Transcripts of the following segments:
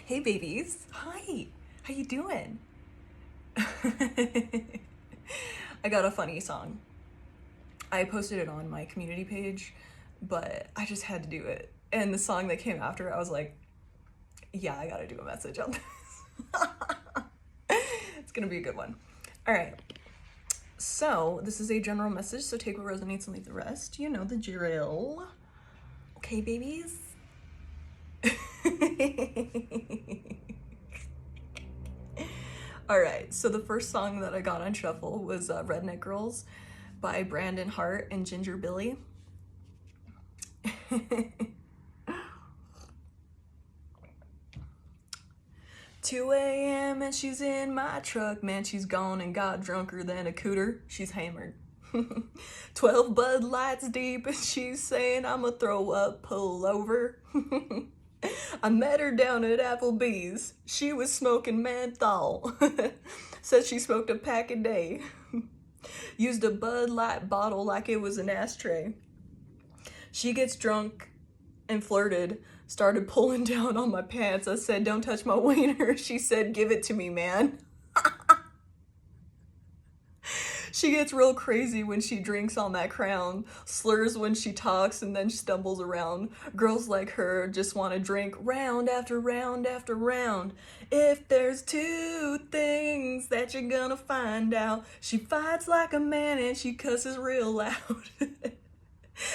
Hey babies. Hi. How you doing? I got a funny song. I posted it on my community page, but I just had to do it. And the song that came after, I was like, yeah, I gotta do a message on this. It's gonna be a good one. All right. So, this is a general message, so take what resonates and leave the rest. You know the drill. Okay, babies? All right, so the first song that I got on shuffle was Redneck Girls by Brandon Hart and Ginger Billy. 2 a.m. and she's in my truck. Man, she's gone and got drunker than a cooter. She's hammered. 12 Bud Lights deep and she's saying I'ma throw up, pull over. I met her down at Applebee's. She was smoking menthol. Said she smoked a pack a day. Used a Bud Light bottle like it was an ashtray. She gets drunk and flirted. Started pulling down on my pants. I said, don't touch my wiener. She said, give it to me, man. She gets real crazy when she drinks on that crown, slurs when she talks and then stumbles around. Girls like her just want to drink round after round after round. If there's two things that you're gonna find out, she fights like a man and she cusses real loud.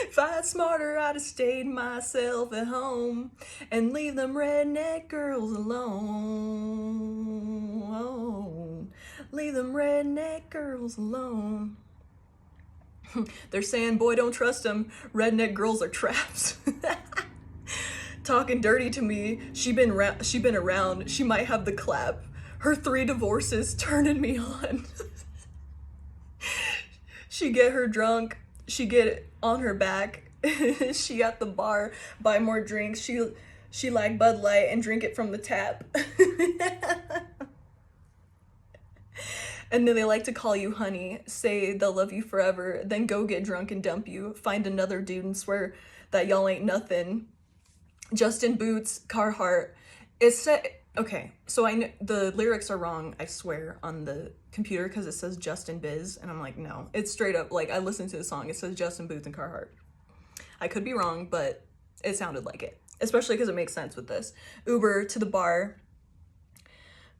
If I had smarter, I'd have stayed myself at home and leave them redneck girls alone. Leave them redneck girls alone. They're saying, boy, don't trust them. Redneck girls are traps. Talking dirty to me. She been around. She might have the clap. Her 3 divorces turning me on. She get her drunk. She get it on her back. She at the bar, buy more drinks. She like Bud Light and drink it from the tap. And then they like to call you honey, say they'll love you forever, then go get drunk and dump you, find another dude and swear that y'all ain't nothing. Justin Boots, Carhartt. It's said, okay, so I know the lyrics are wrong, I swear, on the computer because it says Justin Biz, and I'm like, no, it's straight up, like, I listened to the song, it says Justin Boots and Carhartt. I could be wrong, but it sounded like it, especially because it makes sense with this. Uber to the bar,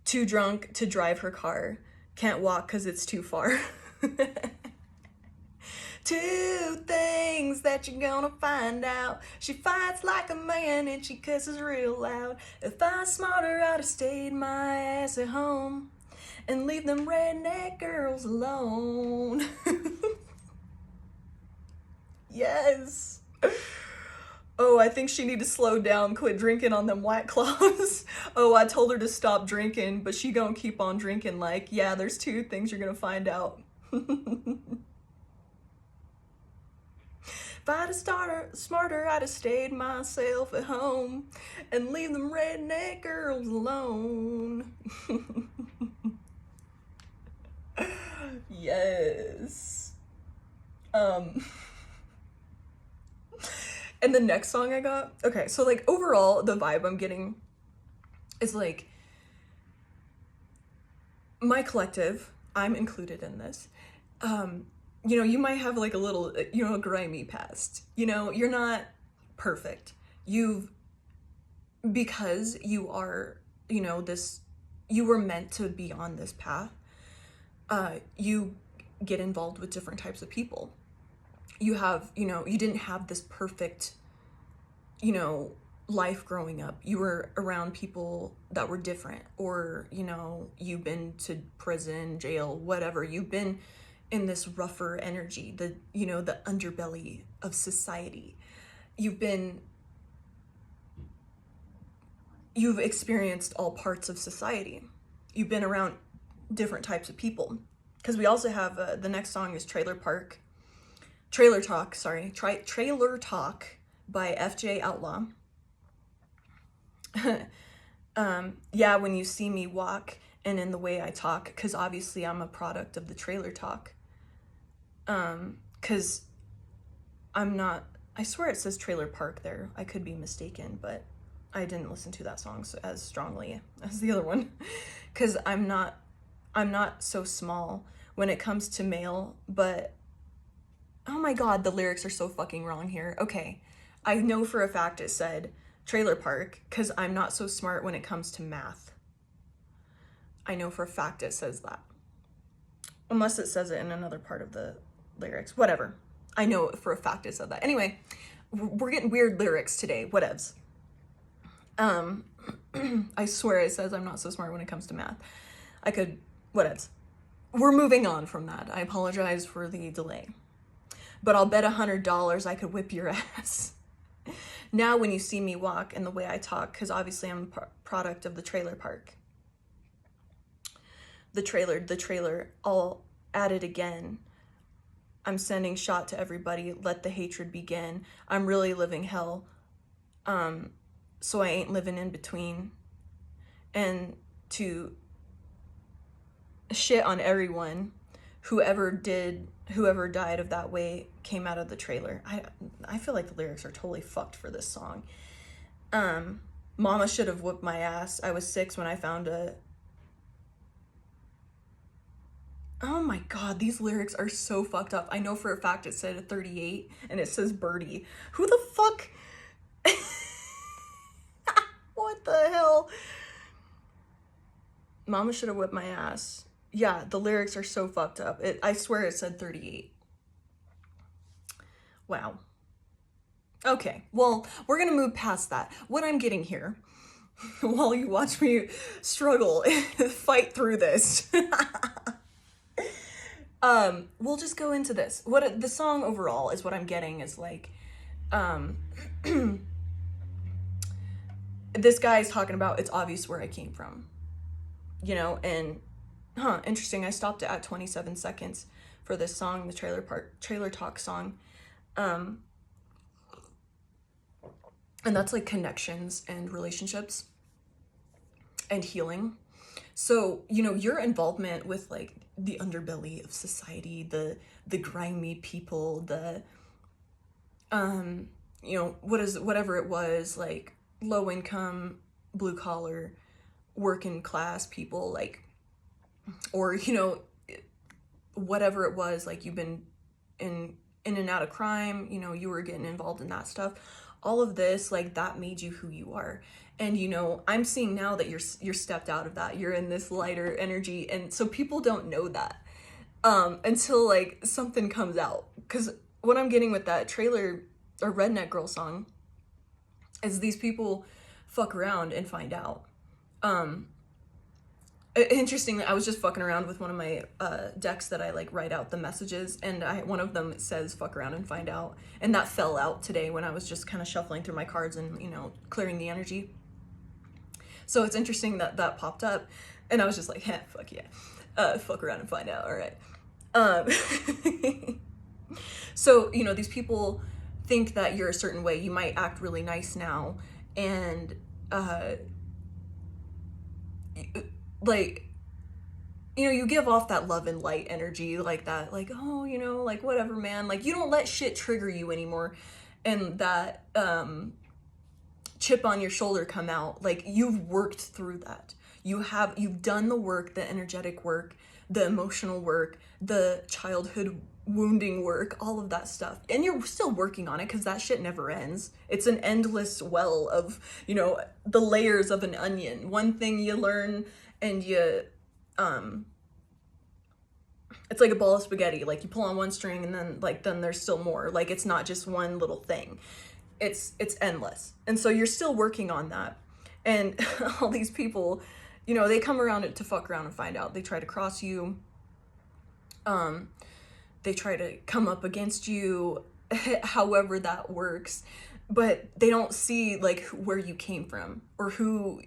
too drunk to drive her car, can't walk because it's too far. 2 things that you're gonna find out. She fights like a man and she cusses real loud. If I was smarter, I'd have stayed my ass at home and leave them redneck girls alone. Yes. Oh, I think she need to slow down, quit drinking on them White Claws. Oh, I told her to stop drinking, but she gonna keep on drinking like, yeah, there's 2 things you're gonna find out. If I'd have smarter, I'd have stayed myself at home and leave them redneck girls alone. Yes. And the next song I got, okay, so like overall, the vibe I'm getting is like, my collective, I'm included in this. You know, you might have like a little, you know, grimy past. You know, you're not perfect. Because you are, you know, you were meant to be on this path, you get involved with different types of people. You have, you know, you didn't have this perfect, you know, life growing up. You were around people that were different, or, you know, you've been to prison, jail, whatever. You've been in this rougher energy, the, you know, the underbelly of society. You've experienced all parts of society. You've been around different types of people. Because we also have, the next song is Trailer Talk by F.J. Outlaw. Yeah, when you see me walk and in the way I talk, because obviously I'm a product of the trailer talk. Because I'm not, I swear it says trailer park there. I could be mistaken, but I didn't listen to that song as strongly as the other one, because I'm not so small when it comes to male, but oh my god, the lyrics are so fucking wrong here. Okay, I know for a fact it said trailer park, because I'm not so smart when it comes to math. I know for a fact it says that. Unless it says it in another part of the lyrics. Whatever. I know for a fact it said that. Anyway, we're getting weird lyrics today. Whatevs. I swear it says I'm not so smart when it comes to math. Whatevs. We're moving on from that. I apologize for the delay. But I'll bet $100 I could whip your ass. Now when you see me walk and the way I talk, because obviously I'm a product of the trailer park. The trailer, I'll at it again. I'm sending shot to everybody, let the hatred begin. I'm really living hell, so I ain't living in between. And to shit on everyone, whoever died of that way came out of the trailer. I feel like the lyrics are totally fucked for this song. Mama should have whooped my ass. I was 6 when I found a... Oh my god, these lyrics are so fucked up. I know for a fact it said a 38 and it says birdie. Who the fuck? What the hell? Mama should have whipped my ass. Yeah, the lyrics are so fucked up. I swear it said 38. Wow. Okay, well, we're gonna move past that. What I'm getting here, while you watch me struggle, fight through this. We'll just go into this. What the song overall is, what I'm getting is like, this guy is talking about, it's obvious where I came from, you know, and interesting. I stopped it at 27 seconds for this song, the trailer talk song. And that's like connections and relationships and healing. So, you know, your involvement with like the underbelly of society, the grimy people, the, you know, whatever it was, like low income, blue collar, working class people, like, or, you know, whatever it was, like you've been in and out of crime, you know, you were getting involved in that stuff. All of this, like, that made you who you are. And, you know, I'm seeing now that you're stepped out of that. You're in this lighter energy. And so people don't know that until, like, something comes out. Because what I'm getting with that trailer or Redneck Girl song is these people fuck around and find out. Interesting that I was just fucking around with one of my decks that I like write out the messages, and one of them says fuck around and find out, and that fell out today when I was just kind of shuffling through my cards and, you know, clearing the energy. So it's interesting that that popped up, and I was just like, hey, fuck yeah, fuck around and find out, all right. So, you know, these people think that you're a certain way. You might act really nice now, and like, you know, you give off that love and light energy, like that, like, oh, you know, like, whatever, man, like, you don't let shit trigger you anymore, and that chip on your shoulder come out. Like, you've worked through that. You've done the work, the energetic work, the emotional work, the childhood wounding work, all of that stuff, and you're still working on it, because that shit never ends. It's an endless well of, you know, the layers of an onion. One thing you learn, and you it's like a ball of spaghetti. Like, you pull on one string, and then there's still more. Like, it's not just one little thing. It's endless. And so you're still working on that. And all these people, you know, they come around to fuck around and find out. They try to cross you. They try to come up against you, however that works. But they don't see, like, where you came from, or who,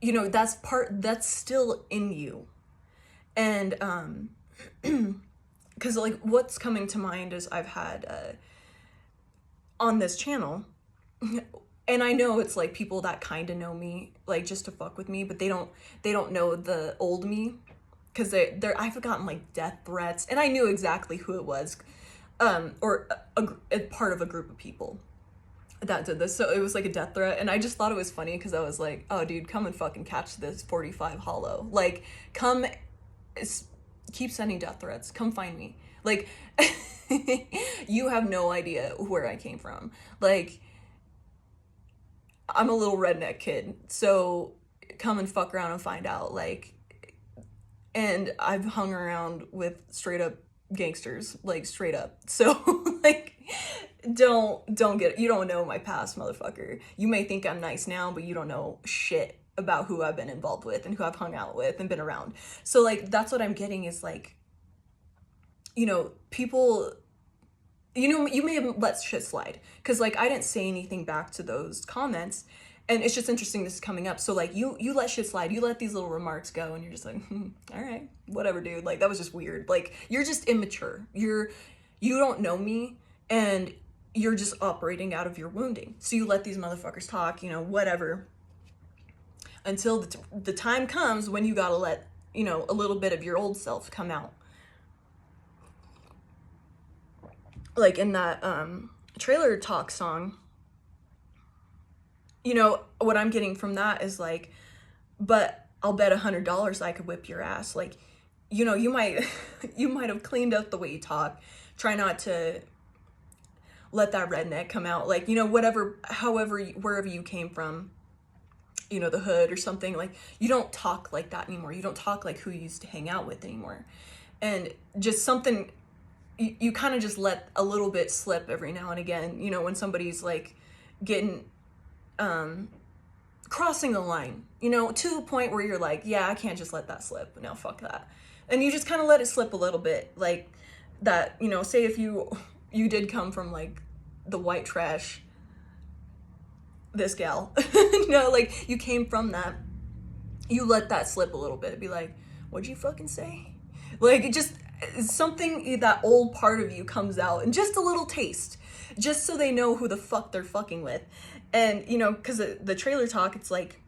you know, that's still in you. And because like what's coming to mind is I've had on this channel, and I know it's like people that kind of know me, like, just to fuck with me, but they don't know the old me, because I've gotten like death threats, and I knew exactly who it was, or a part of a group of people. that did this. So it was like a death threat, and I just thought it was funny because I was like, oh dude, come and fucking catch this 45 hollow. Like, come, keep sending death threats, come find me. Like, you have no idea where I came from. Like, I'm a little redneck kid, so come and fuck around and find out. Like, and I've hung around with straight up gangsters, like straight up. So like, don't get, you don't know my past, motherfucker. You may think I'm nice now, but you don't know shit about who I've been involved with and who I've hung out with and been around. So like, that's what I'm getting is like, you know, people, you know, you may have let shit slide because like I didn't say anything back to those comments, and it's just interesting this is coming up. So like you let shit slide, you let these little remarks go, and you're just like, all right, whatever, dude. Like, that was just weird. Like, you're just immature. You don't know me, and you're just operating out of your wounding. So you let these motherfuckers talk, you know, whatever, until the time comes when you gotta let, you know, a little bit of your old self come out. Like in that trailer talk song, you know, what I'm getting from that is like, but I'll bet $100 I could whip your ass. Like, you know, you might have cleaned up the way you talk. Try not to let that redneck come out. Like, you know, however, wherever you came from, you know, the hood or something, like, you don't talk like that anymore. You don't talk like who you used to hang out with anymore. And just something, you kind of just let a little bit slip every now and again, you know, when somebody's like getting, crossing the line, you know, to a point where you're like, yeah, I can't just let that slip. No, fuck that. And you just kind of let it slip a little bit. Like that, you know, say if you did come from like the white trash, this gal, you know, like you came from that, you let that slip a little bit. It'd be like, what'd you fucking say? Like, it just, something, that old part of you comes out, and just a little taste, just so they know who the fuck they're fucking with. And, you know, because the trailer talk, it's like,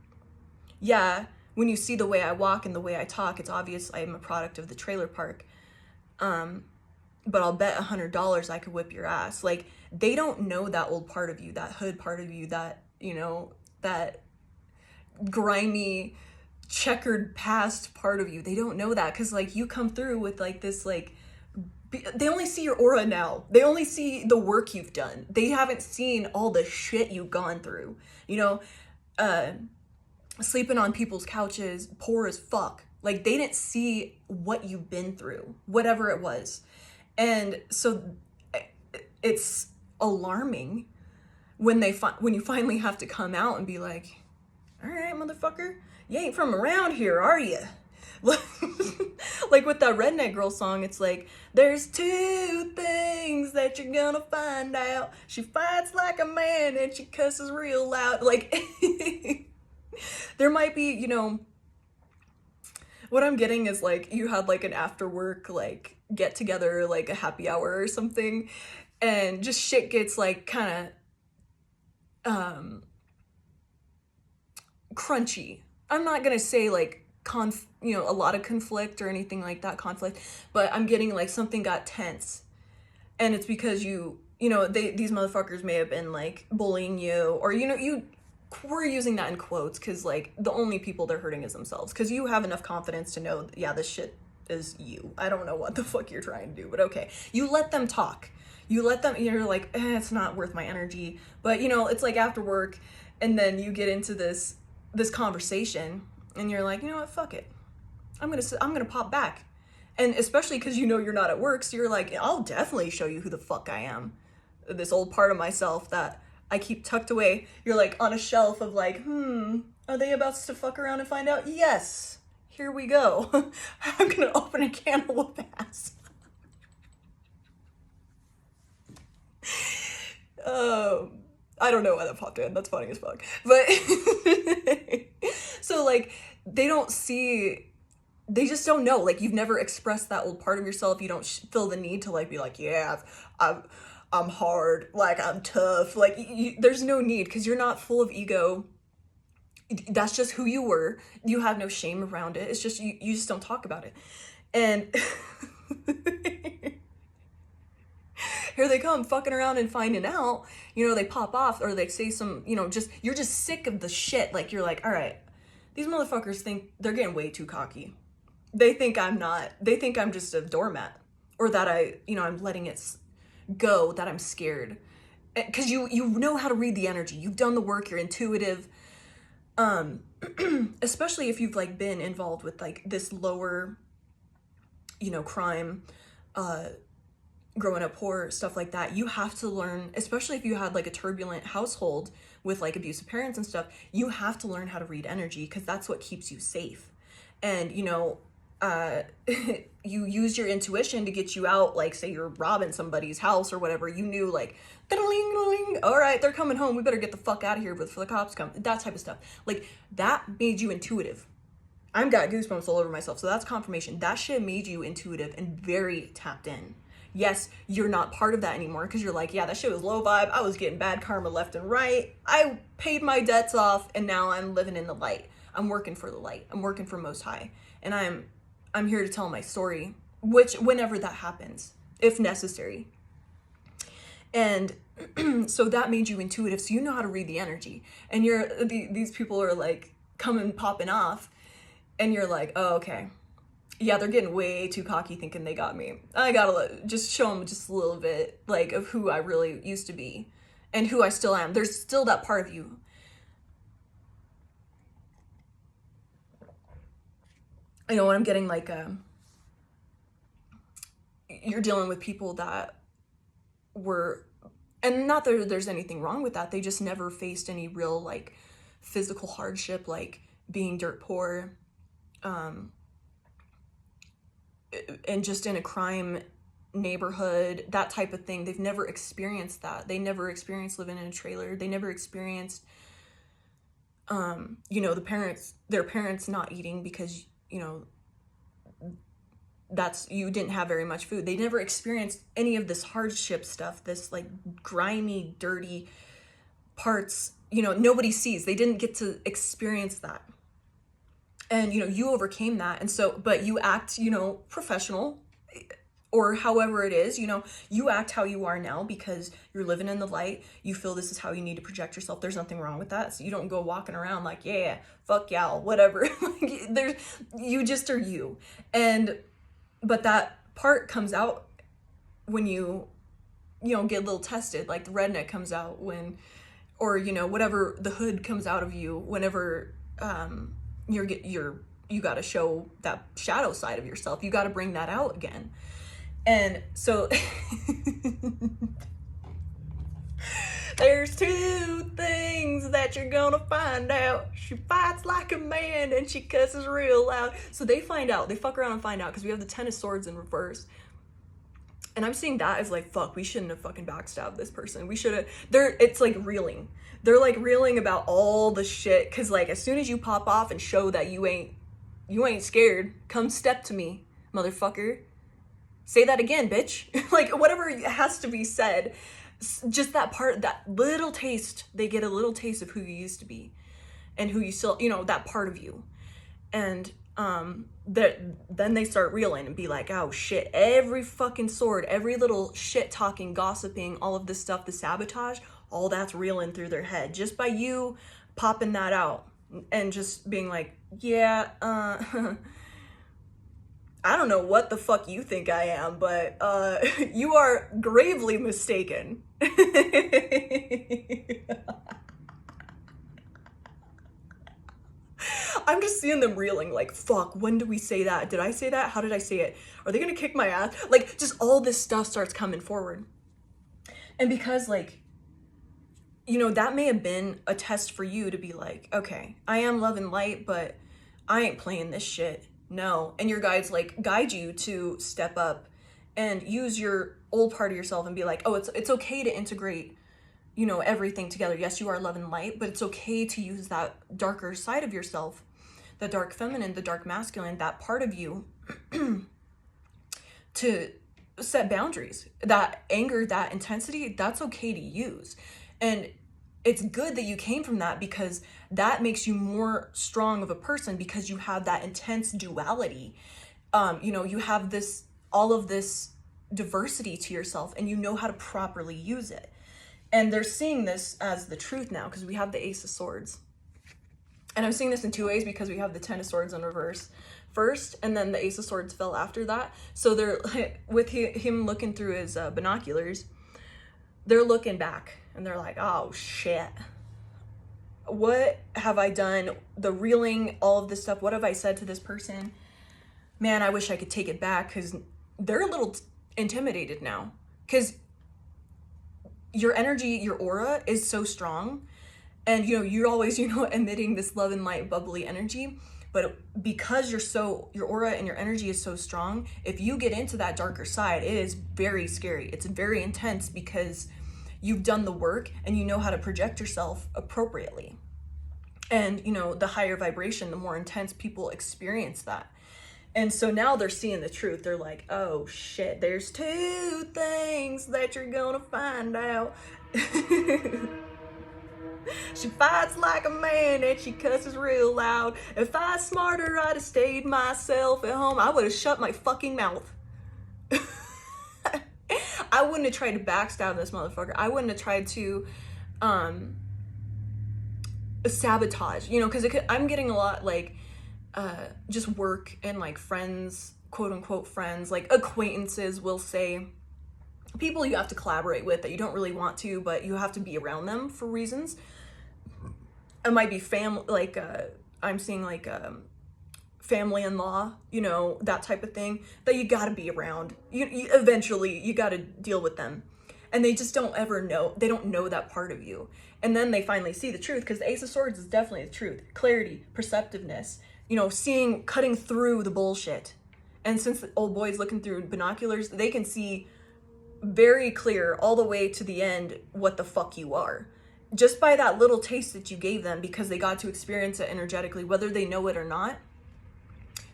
yeah, when you see the way I walk and the way I talk, it's obvious I am a product of the trailer park. But I'll bet $100 I could whip your ass. Like, they don't know that old part of you, that hood part of you, that, you know, that grimy, checkered past part of you. They don't know that because, like, you come through with, like, this, like, they only see your aura now. They only see the work you've done. They haven't seen all the shit you've gone through. You know, sleeping on people's couches, poor as fuck. Like, they didn't see what you've been through, whatever it was. And so it's alarming when you finally have to come out and be like, all right, motherfucker, you ain't from around here, are you? Like with that Redneck Girl song, it's like, there's two things that you're gonna find out. She fights like a man and she cusses real loud. Like, there might be, you know, what I'm getting is like, you had like an after work, like, get together, like a happy hour or something, and just shit gets like kind of crunchy. I'm not gonna say like you know, a lot of conflict or anything like that, conflict, but I'm getting like something got tense, and it's because you know, these motherfuckers may have been like bullying you, or, you know, we're using that in quotes because like the only people they're hurting is themselves, because you have enough confidence to know, yeah, this shit is you. I don't know what the fuck you're trying to do, but okay. You let them talk. You let them, you're like, it's not worth my energy. But, you know, it's like after work, and then you get into this conversation, and you're like, you know what, fuck it. I'm gonna pop back. And especially because you know you're not at work, so you're like, I'll definitely show you who the fuck I am. This old part of myself that I keep tucked away. You're like on a shelf of like, are they about to fuck around and find out? Yes. Here we go. I'm gonna open a can of whoop ass. I don't know why that popped in. That's funny as fuck. But so like, they just don't know. Like, you've never expressed that old part of yourself. You don't feel the need to like be like, yeah, I'm hard, like I'm tough. Like, there's no need, because you're not full of ego. That's just who you were. You have no shame around it. It's just, you just don't talk about it. And Here they come fucking around and finding out, you know, they pop off or they say some, you know, just, you're just sick of the shit. Like, you're like, all right, these motherfuckers think they're getting way too cocky. They think I'm not, they think I'm just a doormat, or that I'm letting it go, that I'm scared. Because you know how to read the energy. You've done the work, you're intuitive. Especially if you've like been involved with like this lower, crime, growing up poor, stuff like that. You have to learn, especially if you had like a turbulent household with like abusive parents and stuff, you have to learn how to read energy, because that's what keeps you safe. And you use your intuition to get you out. Like, say you're robbing somebody's house or whatever, you knew like, all right, they're coming home, we better get the fuck out of here before the cops come, that type of stuff. Like, that made you intuitive. I've got goosebumps all over myself, so that's confirmation. That shit made you intuitive and very tapped in. Yes, you're not part of that anymore, because you're like, yeah, that shit was low vibe, I was getting bad karma left and right, I paid my debts off, and now I'm living in the light. I'm working for the light, I'm working for Most High, and I'm here to tell my story, which whenever that happens, if necessary. And so that made you intuitive, so you know how to read the energy. And these people are like popping off, and you're like, oh, okay. Yeah, they're getting way too cocky thinking they got me. I gotta just show them just a little bit like of who I really used to be and who I still am. There's still that part of you. When I'm getting like, you're dealing with people that were, and not that there's anything wrong with that, they just never faced any real like physical hardship, like being dirt poor, and just in a crime neighborhood, that type of thing. They've never experienced that. They never experienced living in a trailer. They never experienced, their parents not eating because, you didn't have very much food. They never experienced any of this hardship stuff, this like grimy, dirty parts, nobody sees. They didn't get to experience that. And, you overcame that. And so, but you act, professional, or however it is, you act how you are now because you're living in the light. You feel this is how you need to project yourself. There's nothing wrong with that. So you don't go walking around like, yeah, fuck y'all, whatever. Like, you just are you. But that part comes out when you get a little tested, like the redneck comes out or whatever, the hood comes out of you whenever, you got to show that shadow side of yourself. You got to bring that out again. And so there's two things that you're gonna find out. She fights like a man and she cusses real loud. So they fuck around and find out, because we have the 10 of Swords in reverse. And I'm seeing that as like, fuck, we shouldn't have fucking backstabbed this person. We should have, it's like reeling. They're like reeling about all the shit. Because like, as soon as you pop off and show that you ain't scared, come step to me, motherfucker. Say that again, bitch. Like, whatever has to be said. Just that part, that little taste, they get a little taste of who you used to be. And who you still, that part of you. And then they start reeling and be like, oh shit, every fucking sword, every little shit talking, gossiping, all of this stuff, the sabotage, all that's reeling through their head just by you popping that out and just being like, yeah, I don't know what the fuck you think I am, but you are gravely mistaken. I'm just seeing them reeling like, fuck, when did we say that? Did I say that? How did I say it? Are they gonna kick my ass? Like, just all this stuff starts coming forward. And because like, that may have been a test for you to be like, okay, I am love and light, but I ain't playing this shit. No. And your guides like guide you to step up and use your old part of yourself and be like, oh, it's okay to integrate, everything together. Yes, you are love and light, but it's okay to use that darker side of yourself, the dark feminine, the dark masculine, that part of you to set boundaries. That anger, that intensity, that's okay to use. And it's good that you came from that, because that makes you more strong of a person, because you have that intense duality. You have all of this diversity to yourself and you know how to properly use it. And they're seeing this as the truth now because we have the Ace of Swords. And I'm seeing this in two ways because we have the Ten of Swords in reverse first, and then the Ace of Swords fell after that. So they're, with him looking through his binoculars, they're looking back and they're like, oh shit. What have I done? The reeling, all of this stuff. What have I said to this person? Man, I wish I could take it back, because they're a little intimidated now. Because your energy, your aura is so strong. And, you know, you're always, you know, emitting this love and light, bubbly energy. But because your aura and your energy is so strong, if you get into that darker side, it is very scary. It's very intense because you've done the work and you know how to project yourself appropriately. And, you know, the higher vibration, the more intense people experience that. And so now they're seeing the truth. They're like, oh shit, there's two things that you're gonna find out. She fights like a man and she cusses real loud. If I was smarter, I'd have stayed myself at home. I would have shut my fucking mouth. I wouldn't have tried to backstab this motherfucker. I wouldn't have tried to sabotage, you know, because I'm getting a lot like just work and like friends, quote unquote friends, like acquaintances will say, people you have to collaborate with that you don't really want to, but you have to be around them for reasons. It might be family, like I'm seeing like family-in-law, you know, that type of thing that you got to be around. You eventually you got to deal with them, and they just don't ever know. They don't know that part of you, and then they finally see the truth, because the Ace of Swords is definitely the truth. Clarity, perceptiveness, you know, seeing, cutting through the bullshit. And since the old boy's looking through binoculars, they can see very clear all the way to the end what the fuck you are, just by that little taste that you gave them, because they got to experience it energetically, whether they know it or not.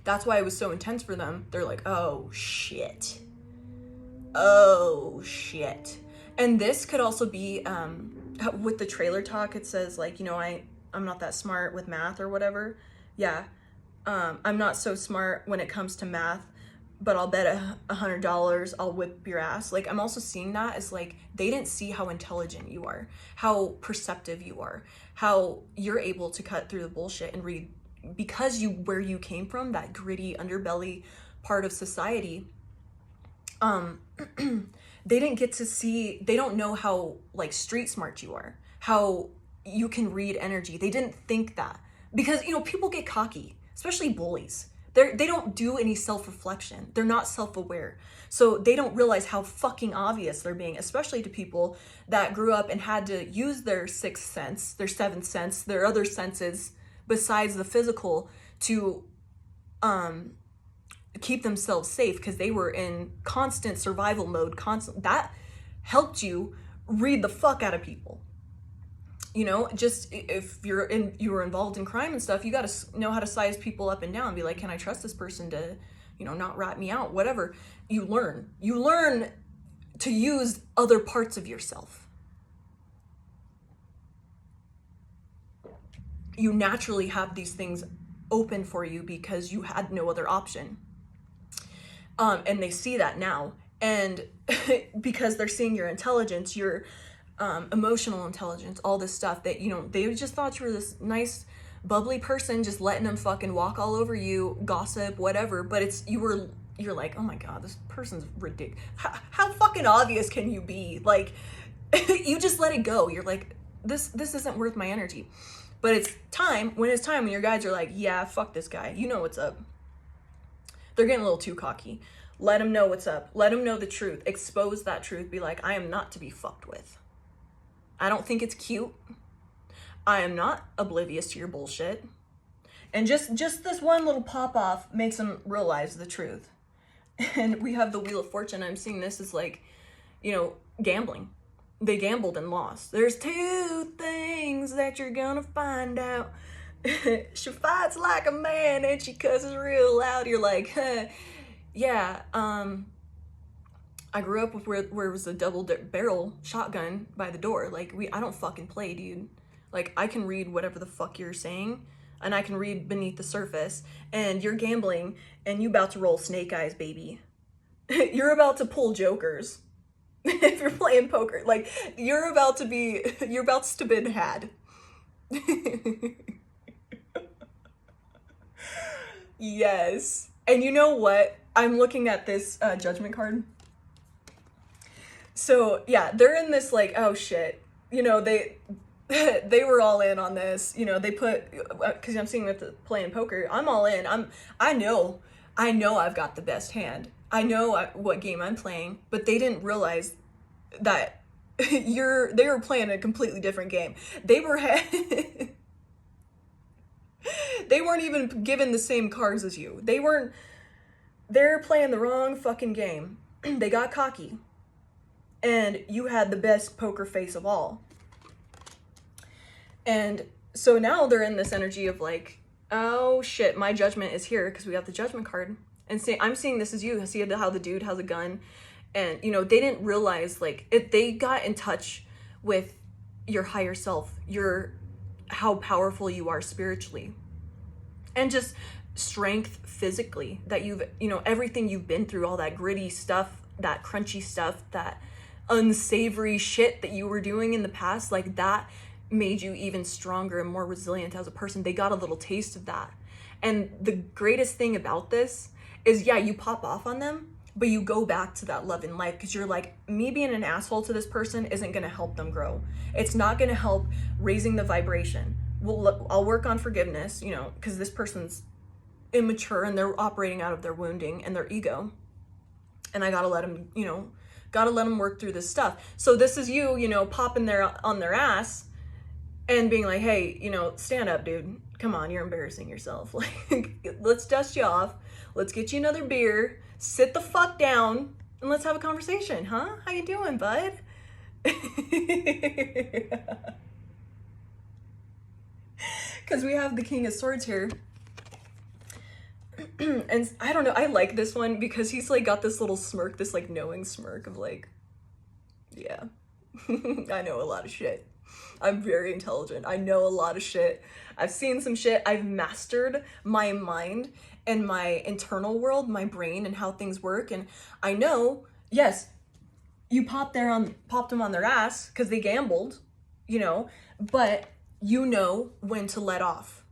That's why it was so intense for them. They're like, oh shit, oh shit. And this could also be with the trailer talk. It says like, you know, I'm not that smart with math or whatever. Yeah, I'm not so smart when it comes to math, but I'll bet $100 I'll whip your ass. Like, I'm also seeing that as like, they didn't see how intelligent you are, how perceptive you are, how you're able to cut through the bullshit and read, because where you came from, that gritty underbelly part of society. They didn't get to see, they don't know how like street smart you are, how you can read energy. They didn't think that, because, you know, people get cocky, especially bullies. They don't do any self-reflection. They're not self-aware. So they don't realize how fucking obvious they're being, especially to people that grew up and had to use their sixth sense, their seventh sense, their other senses besides the physical to keep themselves safe, because they were in constant survival mode. That helped you read the fuck out of people. You know, just if you were involved in crime and stuff, you got to know how to size people up and down. Be like, can I trust this person to, you know, not rat me out? Whatever. You learn to use other parts of yourself. You naturally have these things open for you because you had no other option. And they see that now. And because they're seeing your intelligence, your emotional intelligence, all this stuff that, you know, they just thought you were this nice, bubbly person, just letting them fucking walk all over you, gossip, whatever. But you're like, oh my God, this person's ridiculous. How fucking obvious can you be? Like, you just let it go. You're like, this isn't worth my energy. But it's time, when your guides are like, yeah, fuck this guy. You know what's up. They're getting a little too cocky. Let them know what's up. Let them know the truth. Expose that truth. Be like, I am not to be fucked with. I don't think it's cute. I am not oblivious to your bullshit. And just this one little pop off makes them realize the truth. And we have the Wheel of Fortune. I'm seeing this as like, you know, gambling. They gambled and lost. There's two things that you're gonna find out. She fights like a man and she cusses real loud. You're like, yeah, I grew up with where it was a double barrel shotgun by the door. Like, I don't fucking play, dude. Like, I can read whatever the fuck you're saying, and I can read beneath the surface, and you're gambling, and you about to roll snake eyes, baby. You're about to pull jokers. If you're playing poker, like, you're about to been had. Yes. And you know what? I'm looking at this judgment card. So yeah, they're in this like, oh shit. You know, they were all in on this. You know, they put, because I'm seeing with playing poker, I'm all in. I know I've got the best hand. I know what game I'm playing, but they didn't realize that they were playing a completely different game. They weren't even given the same cards as you. They're playing the wrong fucking game. They got cocky. And you had the best poker face of all. And so now they're in this energy of like, oh shit, my judgment is here because we have the judgment card. And I'm seeing this as you. I see how the dude has a gun. And, you know, they didn't realize, like, they got in touch with your higher self, how powerful you are spiritually. And just strength physically, that everything you've been through, all that gritty stuff, that crunchy stuff, that unsavory shit that you were doing in the past, like, that made you even stronger and more resilient as a person. They got a little taste of that. And the greatest thing about this is, yeah, you pop off on them, but you go back to that love and life because you're like, me being an asshole to this person isn't going to help them grow. It's not going to help raising the vibration. I'll work on forgiveness, you know, because this person's immature and they're operating out of their wounding and their ego. And I got to let them work through this stuff. So this is you know, popping on their ass and being like, hey, you know, stand up, dude. Come on, you're embarrassing yourself. Like, let's dust you off. Let's get you another beer. Sit the fuck down and let's have a conversation, huh? How you doing, bud? Because we have the King of Swords here. And I don't know, I like this one because he's like got this little smirk, this like knowing smirk of like, yeah, I know a lot of shit. I'm very intelligent. I know a lot of shit. I've seen some shit. I've mastered my mind and my internal world, my brain and how things work. And I know, yes, you popped them on their ass because they gambled, you know, but you know when to let off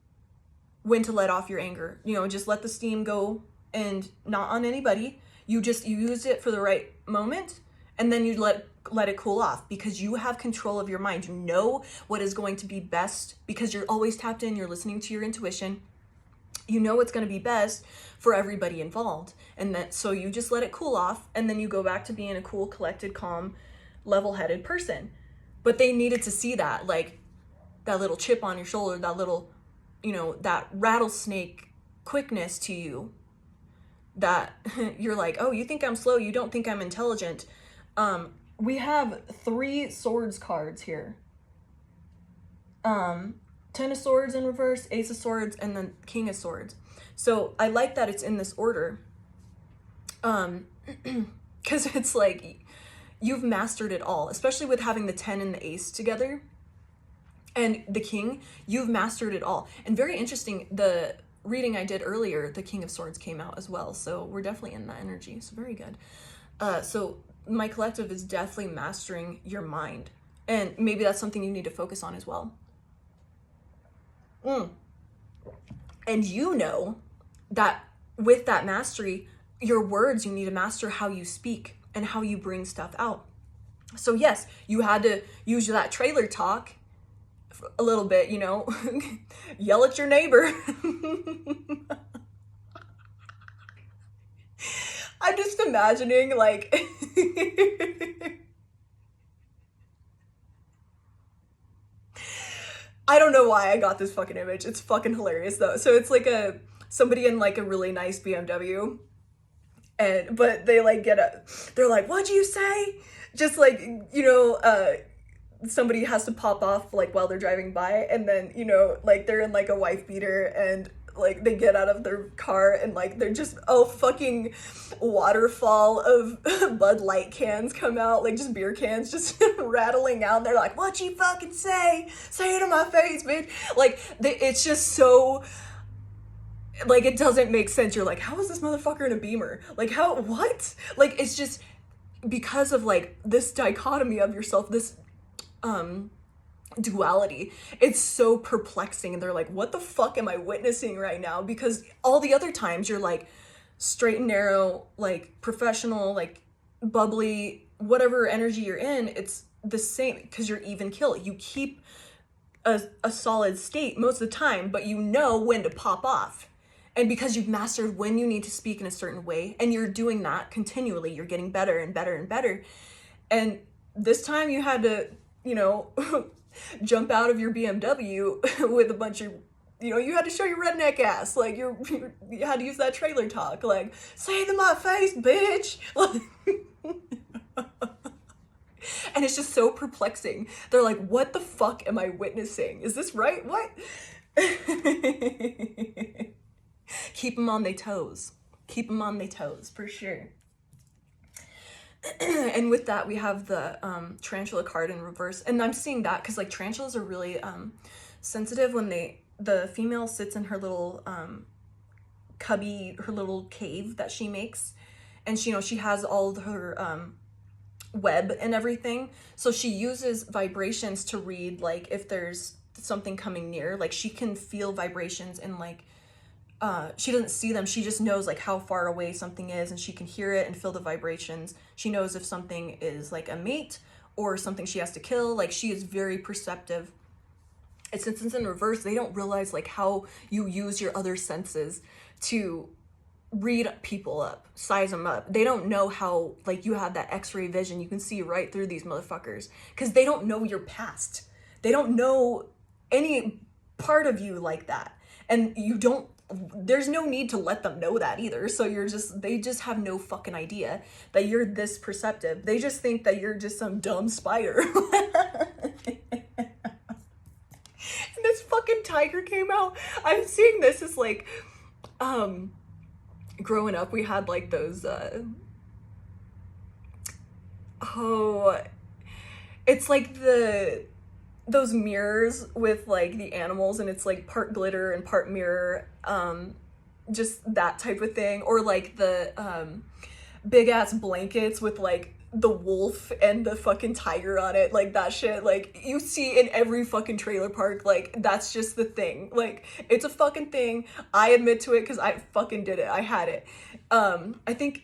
your anger, you know, just let the steam go and not on anybody. You use it for the right moment and then you let it cool off because you have control of your mind. You know what is going to be best because you're always tapped in. You're listening to your intuition. You know what's going to be best for everybody involved. And so you just let it cool off and then you go back to being a cool, collected, calm, level-headed person. But they needed to see that, like that little chip on your shoulder, that little, you know, that rattlesnake quickness to you that you're like, oh, you think I'm slow. You don't think I'm intelligent. We have 3 swords cards here. 10 of Swords in reverse, Ace of Swords, and then King of Swords. So I like that it's in this order. Because it's like, you've mastered it all, especially with having the 10 and the Ace together. And the King, you've mastered it all. And very interesting, the reading I did earlier, the King of Swords came out as well. So we're definitely in that energy. So very good. So my collective is definitely mastering your mind. And maybe that's something you need to focus on as well. And you know that with that mastery, your words, you need to master how you speak and how you bring stuff out. So yes, you had to use that trailer talk a little bit, you know, yell at your neighbor. I'm just imagining like I don't know why I got this fucking image. It's fucking hilarious though. So it's like somebody in like a really nice BMW but they like they're like, what'd you say? Just like, you know, somebody has to pop off like while they're driving by and then, you know, like they're in like a wife beater and like they get out of their car and like they're just fucking waterfall of Bud Light cans come out, like just beer cans just rattling out and they're like, what'd you fucking say it to my face, bitch. Like it's just so like, it doesn't make sense. You're like, how is this motherfucker in a Beamer? Like, how, what? Like, it's just because of like this dichotomy of yourself, this duality. It's so perplexing, and they're like, what the fuck am I witnessing right now? Because all the other times you're like straight and narrow, like professional, like bubbly, whatever energy you're in, it's the same, because you're even kill. You keep a solid state most of the time, but you know when to pop off. And because you've mastered when you need to speak in a certain way, and you're doing that continually, you're getting better and better and better. And this time you had to, you know, jump out of your BMW with a bunch of, you know, you had to show your redneck ass. Like, you had to use that trailer talk. Like, say it to my face, bitch. And it's just so perplexing. They're like, what the fuck am I witnessing? Is this right? What? Keep them on their toes. Keep them on their toes, for sure. And with that, we have the tarantula card in reverse. And I'm seeing that because, like, tarantulas are really sensitive when the female sits in her little cubby, her little cave that she makes. And she, you know, she has all of her web and everything. So she uses vibrations to read, like, if there's something coming near. Like, she can feel vibrations, and like, she doesn't see them. She just knows like how far away something is, and she can hear it and feel the vibrations. She knows if something is like a mate or something she has to kill. Like, she is very perceptive. And since it's in reverse, they don't realize like how you use your other senses to read people up, size them up. They don't know how, like, you have that x-ray vision. You can see right through these motherfuckers because they don't know your past. They don't know any part of you like that. And you don't, there's no need to let them know that either. So they just have no fucking idea that you're this perceptive. They just think that you're just some dumb spider. And this fucking tiger came out. I'm seeing this as like, growing up, we had like those, it's like those mirrors with like the animals, and it's like part glitter and part mirror, just that type of thing. Or like the big ass blankets with like the wolf and the fucking tiger on it, like that shit, like you see in every fucking trailer park. Like, that's just the thing. Like, it's a fucking thing. I admit to it because I fucking did it. I had it. I think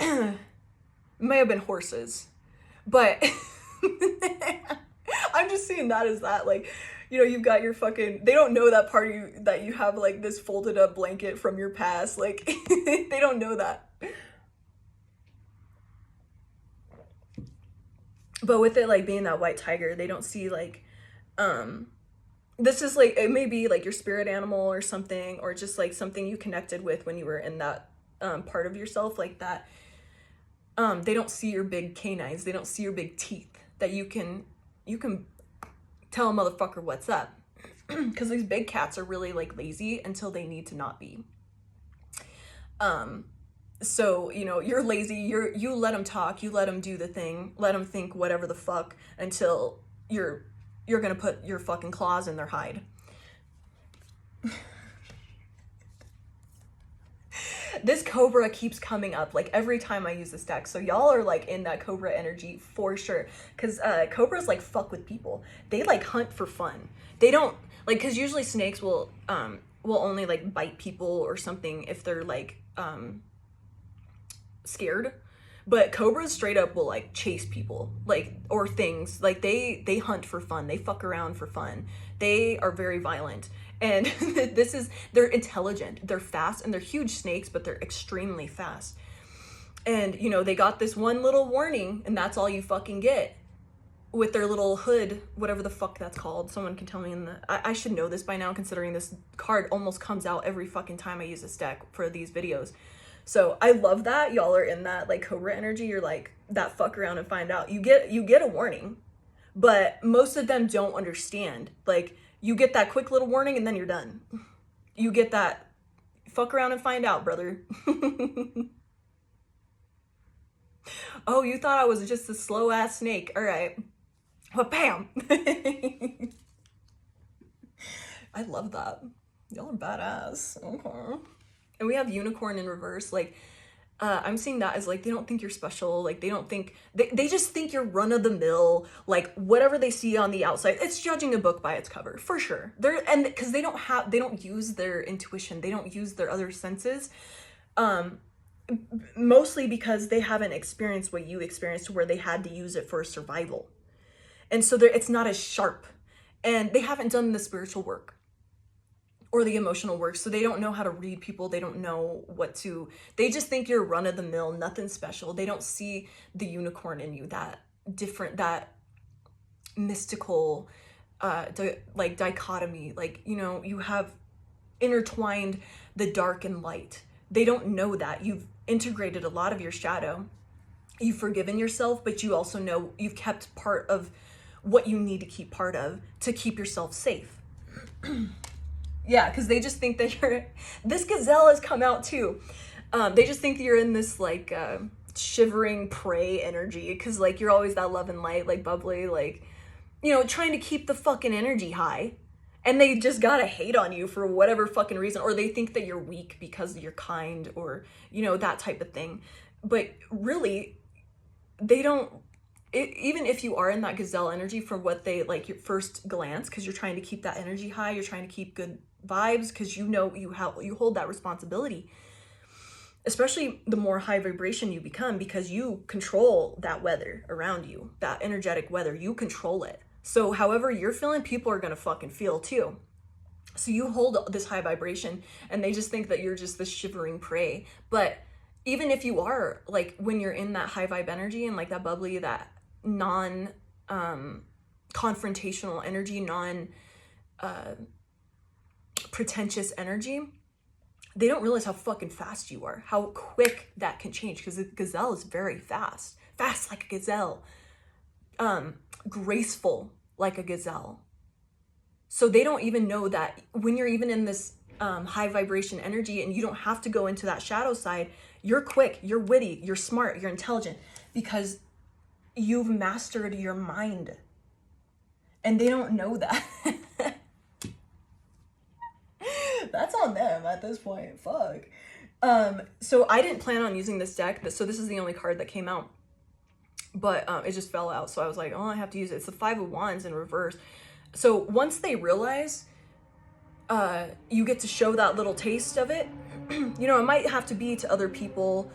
it may have been horses, but I'm just seeing that as that, like, you know, you've got your fucking, they don't know that part of you, that you have like this folded up blanket from your past. Like, they don't know that. But with it like being that white tiger, they don't see like, this is like, it may be like your spirit animal or something, or just like something you connected with when you were in that part of yourself like that. They don't see your big canines. They don't see your big teeth that you can tell a motherfucker what's up. Because these big cats are really like lazy until they need to not be. So, you know, you're lazy, you let them talk, you let them do the thing, let them think whatever the fuck until you're gonna put your fucking claws in their hide. This cobra keeps coming up like every time I use this deck. So y'all are like in that cobra energy for sure. Cause cobras like fuck with people. They like hunt for fun. They don't like, cause usually snakes will only like bite people or something if they're like scared. But cobras straight up will like chase people, like, or things. Like, they hunt for fun. They fuck around for fun. They are very violent. And they're intelligent, they're fast, and they're huge snakes, but they're extremely fast. And, you know, they got this one little warning, and that's all you fucking get with their little hood, whatever the fuck that's called. Someone can tell me I should know this by now, considering this card almost comes out every fucking time I use this deck for these videos. So I love that y'all are in that like cobra energy. You're like, that fuck around and find out. You get a warning, but most of them don't understand. Like, you get that quick little warning and then you're done. You get that fuck around and find out, brother. Oh, you thought I was just a slow ass snake. All right. Well, bam. I love that. Y'all are badass. Okay. And we have unicorn in reverse. Like, I'm seeing that as like, they don't think you're special. Like, they don't think, they just think you're run of the mill. Like, whatever they see on the outside, it's judging a book by its cover, for sure. And because they don't use their intuition. They don't use their other senses. Mostly because they haven't experienced what you experienced, where they had to use it for survival. And so it's not as sharp. And they haven't done the spiritual work or the emotional work, so they don't know how to read people. They don't know they just think you're run of the mill, nothing special. They don't see the unicorn in you, that mystical dichotomy. Like, you have intertwined the dark and light. They don't know that. You've integrated a lot of your shadow. You've forgiven yourself, but you also know you've kept part of what you need to keep part of to keep yourself safe. Yeah, because they just think that this gazelle has come out too. They just think you're in this like shivering prey energy, because like you're always that love and light, like bubbly, like, trying to keep the fucking energy high. And they just gotta hate on you for whatever fucking reason, or they think that you're weak because you're kind, or, that type of thing. But really, they don't, even if you are in that gazelle energy for what they like, your first glance, because you're trying to keep that energy high, you're trying to keep good vibes, because you hold that responsibility, especially the more high vibration you become, because you control that weather around you, that energetic weather, you control it. So however you're feeling, people are gonna fucking feel too. So you hold this high vibration, and they just think that you're just this shivering prey. But even if you are, like, when you're in that high vibe energy and like that bubbly, that non confrontational energy, non pretentious energy, they don't realize how fucking fast you are, how quick that can change, because the gazelle is very fast like a gazelle, graceful like a gazelle. So they don't even know that when you're even in this high vibration energy, and you don't have to go into that shadow side, you're quick, you're witty, you're smart, you're intelligent, because you've mastered your mind. And they don't know that. That's on them at this point. Fuck. So I didn't plan on using this deck, so this is the only card that came out. But it just fell out, so I was like, oh, I have to use it. It's the Five of Wands in reverse. So once they realize you get to show that little taste of it, it might have to be to other people,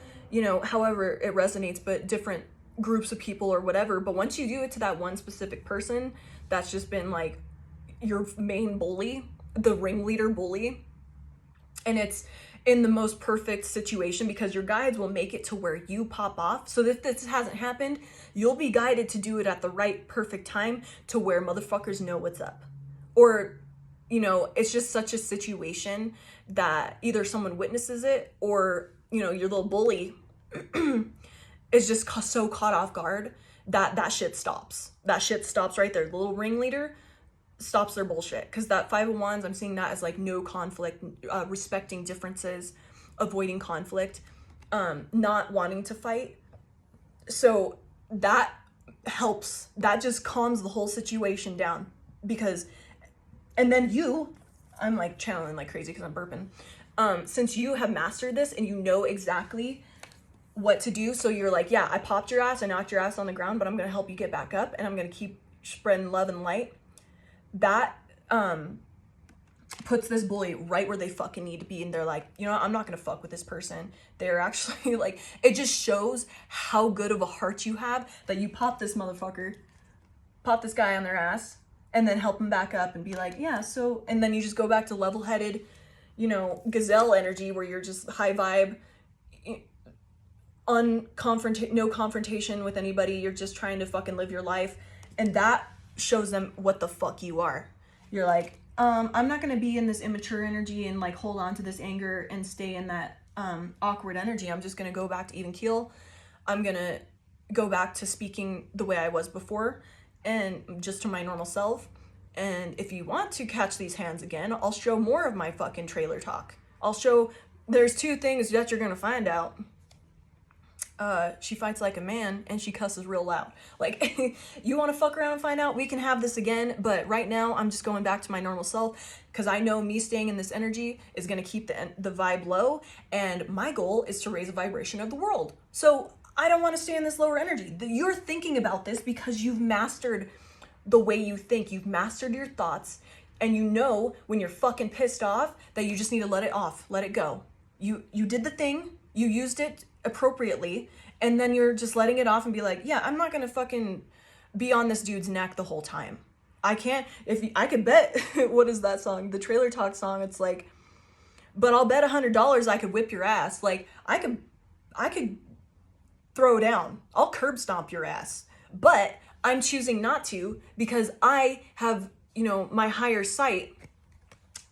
however it resonates, but different groups of people or whatever. But once you do it to that one specific person that's just been like your main bully, the ringleader bully, and it's in the most perfect situation, because your guides will make it to where you pop off. So if this hasn't happened, you'll be guided to do it at the right perfect time, to where motherfuckers know what's up. Or, it's just such a situation that either someone witnesses it, or, your little bully is just so caught off guard that shit stops. That shit stops right there. The little ringleader stops their bullshit, because that Five of Wands, I'm seeing that as like no conflict, respecting differences, avoiding conflict, not wanting to fight. So that helps. That just calms the whole situation down, because, and then I'm like channeling like crazy because I'm burping. Since you have mastered this and you know exactly what to do, so you're like, yeah, I popped your ass, I knocked your ass on the ground, but I'm gonna help you get back up, and I'm gonna keep spreading love and light. That puts this bully right where they fucking need to be, and they're like, I'm not gonna fuck with this person. They're actually like, it just shows how good of a heart you have, that you pop this guy on their ass, and then help him back up and be like, yeah, so, and then you just go back to level-headed, gazelle energy, where you're just high vibe, no confrontation with anybody. You're just trying to fucking live your life, and that shows them what the fuck you are. You're like, I'm not gonna be in this immature energy and like hold on to this anger and stay in that awkward energy. I'm just gonna go back to even keel. I'm gonna go back to speaking the way I was before, and just to my normal self. And if you want to catch these hands again, I'll show more of my fucking trailer talk. There's two things that you're gonna find out. she fights like a man and she cusses real loud. Like, you want to fuck around and find out? We can have this again, but right now I'm just going back to my normal self because I know me staying in this energy is going to keep the vibe low, and my goal is to raise a vibration of the world. So I don't want to stay in this lower energy. You're thinking about this because you've mastered the way you think. You've mastered your thoughts, and you know when you're fucking pissed off that you just need to let it off, let it go. You did the thing, you used it appropriately, and then you're just letting it off and be like, yeah, I'm not gonna fucking be on this dude's neck the whole time. I can't. I could bet what is that song, the Trailer Talk song, it's like, but I'll bet $100 I could whip your ass. Like, I could throw down, I'll curb stomp your ass, but I'm choosing not to because I have, my higher sight,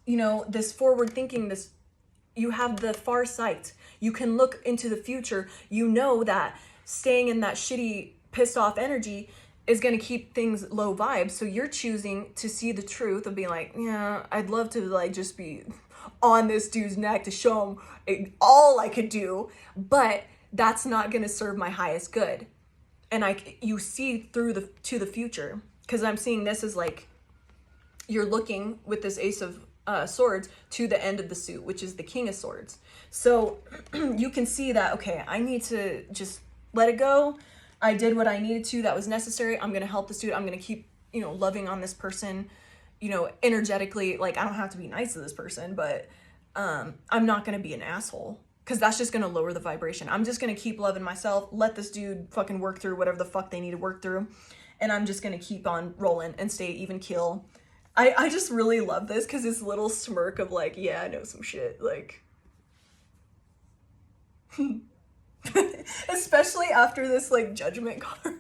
this forward thinking, you have the far sight. You can look into the future. You know that staying in that shitty, pissed off energy is going to keep things low vibes. So you're choosing to see the truth of being like, yeah, I'd love to like just be on this dude's neck to show him all I could do, but that's not going to serve my highest good. And you see through to the future, because I'm seeing this as like, you're looking with this Ace of Swords to the end of the suit, which is the King of Swords. So you can see that, okay, I need to just let it go. I did what I needed to, that was necessary. I'm going to help this dude. I'm going to keep, loving on this person, energetically. Like, I don't have to be nice to this person, but I'm not going to be an asshole, because that's just going to lower the vibration. I'm just going to keep loving myself, let this dude fucking work through whatever the fuck they need to work through, and I'm just going to keep on rolling and stay even keel. I just really love this because this little smirk of like, yeah, I know some shit, like, especially after this like judgment card.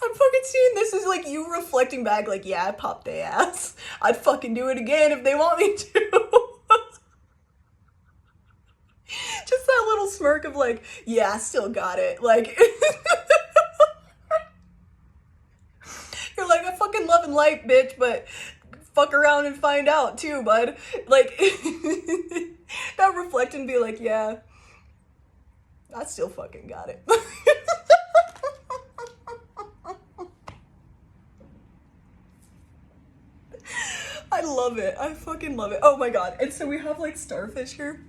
I'm fucking seeing this as like you reflecting back like, yeah, I popped their ass. I'd fucking do it again if they want me to. Just that little smirk of like, yeah, I still got it. Like, you're like, I fucking love and light, bitch, but fuck around and find out too, bud. Like, that reflect and be like, yeah, I still fucking got it. I love it. I fucking love it. Oh my god. And so we have like starfish here,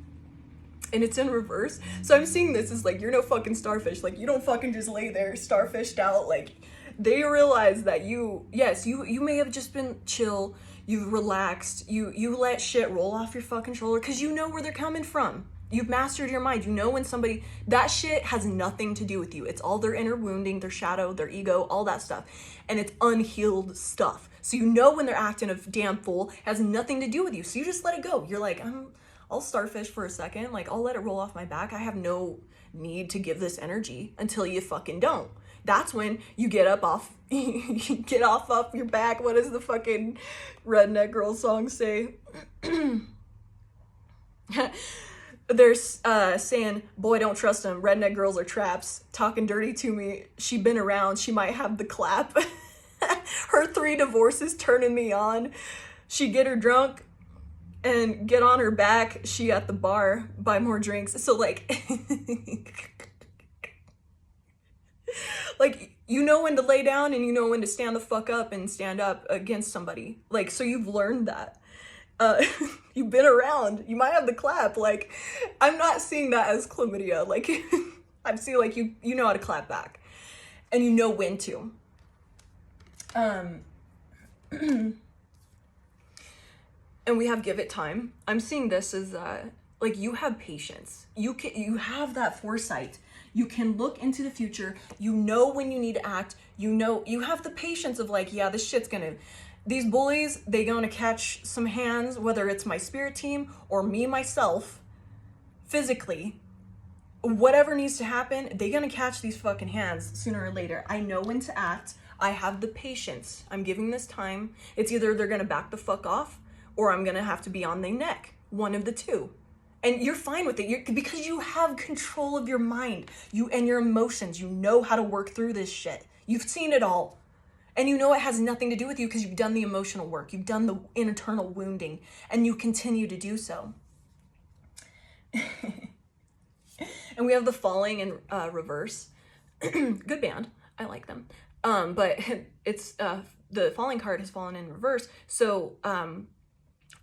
and it's in reverse. So I'm seeing this as like, you're no fucking starfish. Like, you don't fucking just lay there starfished out. Like, they realize that you may have just been chill, you've relaxed, you let shit roll off your fucking shoulder because you know where they're coming from. You've mastered your mind. You know when somebody, that shit has nothing to do with you. It's all their inner wounding, their shadow, their ego, all that stuff. And it's unhealed stuff. So you know when they're acting a damn fool, has nothing to do with you. So you just let it go. You're like, I'll starfish for a second. Like, I'll let it roll off my back. I have no need to give this energy until you fucking don't. That's when you get off your back. What does the fucking redneck girl song say? They're saying, boy, don't trust them. Redneck girls are traps. Talking dirty to me. She been around. She might have the clap. Her 3 divorces turning me on. She get her drunk and get on her back. She at the bar, buy more drinks. So like, like, you know when to lay down and you know when to stand the fuck up and stand up against somebody. Like, so you've learned that. You've been around. You might have the clap. Like, I'm not seeing that as chlamydia. Like, I'm seeing like you know how to clap back, and you know when to. And we have give it time. I'm seeing this as like, you have patience. You have that foresight. You can look into the future. You know when you need to act. You know, you have the patience of like, yeah, this shit's gonna, these bullies, they gonna catch some hands, whether it's my spirit team or me, myself, physically, whatever needs to happen, they gonna catch these fucking hands sooner or later. I know when to act. I have the patience. I'm giving this time. It's either they're gonna back the fuck off or I'm gonna have to be on their neck. One of the two. And you're fine with it because you have control of your mind, you and your emotions. You know how to work through this shit. You've seen it all. And you know it has nothing to do with you because you've done the emotional work. You've done the internal wounding, and you continue to do so. And we have the Falling in reverse. Good band. I like them. But it's the Falling card has fallen in reverse. So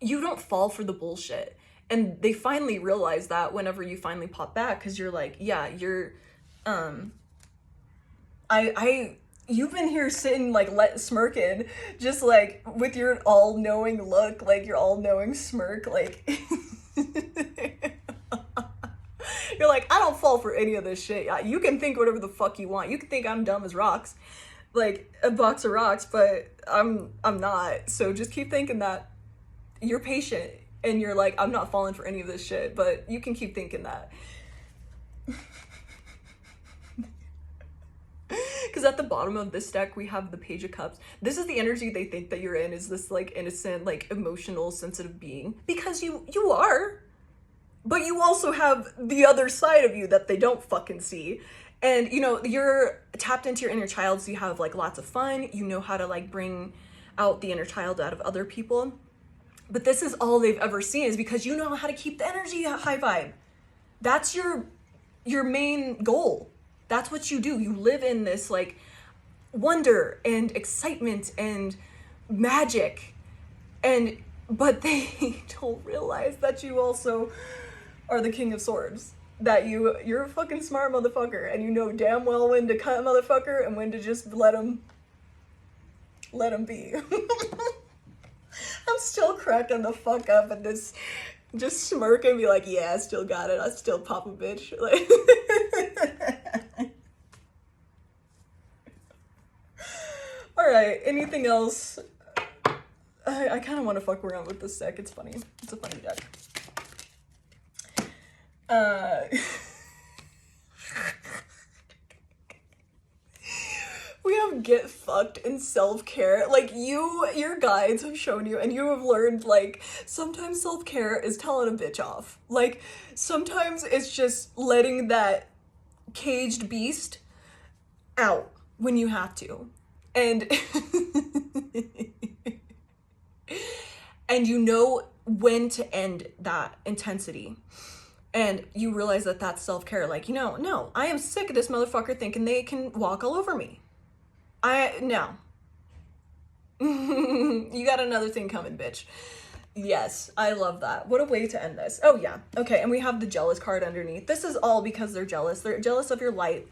you don't fall for the bullshit. And they finally realize that whenever you finally pop back, because you're like, yeah, you're you've been here sitting like smirking, just like with your all-knowing look, like your all-knowing smirk, like you're like, I don't fall for any of this shit. You can think whatever the fuck you want. You can think I'm dumb as rocks, like a box of rocks, but I'm not. So just keep thinking that. You're patient and you're like, I'm not falling for any of this shit, but you can keep thinking that. Because at the bottom of this deck, we have the Page of Cups. This is the energy they think that you're in, is this like innocent, like emotional, sensitive being. Because you are. But you also have the other side of you that they don't fucking see. And, you know, you're tapped into your inner child, so you have like lots of fun. You know how to like bring out the inner child out of other people. But this is all they've ever seen, is because you know how to keep the energy high vibe. That's your main goal. That's what you do. You live in this like wonder and excitement and magic. But they don't realize that you also are the King of Swords. That you're a fucking smart motherfucker, and you know damn well when to cut a motherfucker and when to just let him be. I'm still cracking the fuck up and just smirk and be like, yeah, I still got it. I still pop a bitch. Like, all right, anything else? I kind of want to fuck around with this deck. It's funny. It's a funny deck. We have Get Fucked and Self-Care. Like, your guides have shown you, and you have learned, like, sometimes self-care is telling a bitch off. Like, sometimes it's just letting that caged beast out when you have to. And and you know when to end that intensity. And you realize that that's self-care. Like, you know, no, I am sick of this motherfucker thinking they can walk all over me. No. You got another thing coming, bitch. Yes, I love that. What a way to end this. Oh, yeah. Okay, and we have the Jealous card underneath. This is all because they're jealous. They're jealous of your light,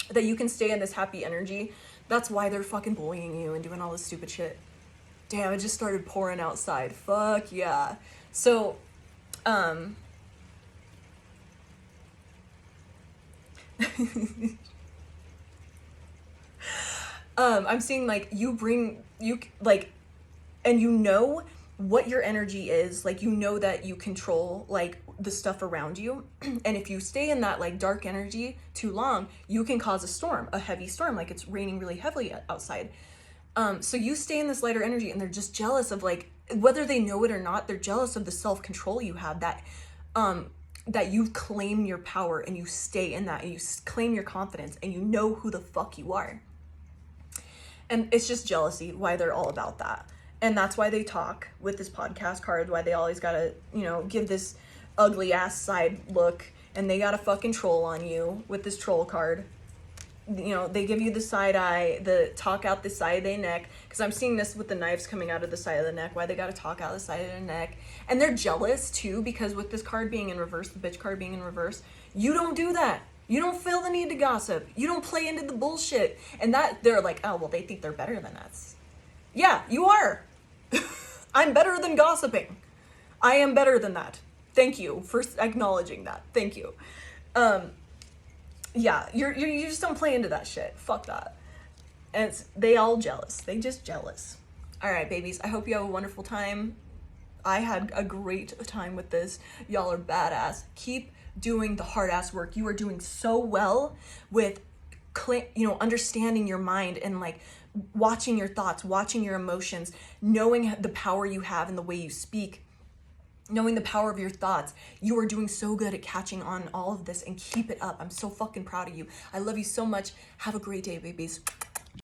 that you can stay in this happy energy. That's why they're fucking bullying you and doing all this stupid shit. Damn, it just started pouring outside. Fuck yeah. So, I'm seeing like and you know what your energy is, like, you know that you control like the stuff around you. And if you stay in that like dark energy too long, you can cause a storm, a heavy storm, like it's raining really heavily outside. So you stay in this lighter energy, and they're just jealous of, like, whether they know it or not, they're jealous of the self-control you have, that you claim your power and you stay in that, and you claim your confidence, and you know who the fuck you are. And it's just jealousy, why they're all about that. And that's why they talk with this podcast card, why they always gotta, you know, give this ugly ass side look, and they gotta fucking troll on you with this troll card. You know, they give you the side eye, the talk out the side of their neck, because I'm seeing this with the knives coming out of the side of the neck, why they gotta talk out the side of their neck. And they're jealous too, because with this card being in reverse, the bitch card being in reverse, you don't do that. You don't feel the need to gossip. You don't play into the bullshit. And that, they're like, oh, well, they think they're better than us. Yeah, you are. I'm better than gossiping. I am better than that. Thank you for acknowledging that. Thank you. Yeah, you just don't play into that shit. Fuck that. And they all jealous. They just jealous. All right, babies. I hope you have a wonderful time. I had a great time with this. Y'all are badass. Keep doing the hard ass work. You are doing so well with, you know, understanding your mind and like watching your thoughts, watching your emotions, knowing the power you have in the way you speak, knowing the power of your thoughts. You are doing so good at catching on all of this, and keep it up. I'm so fucking proud of you. I love you so much. Have a great day, babies.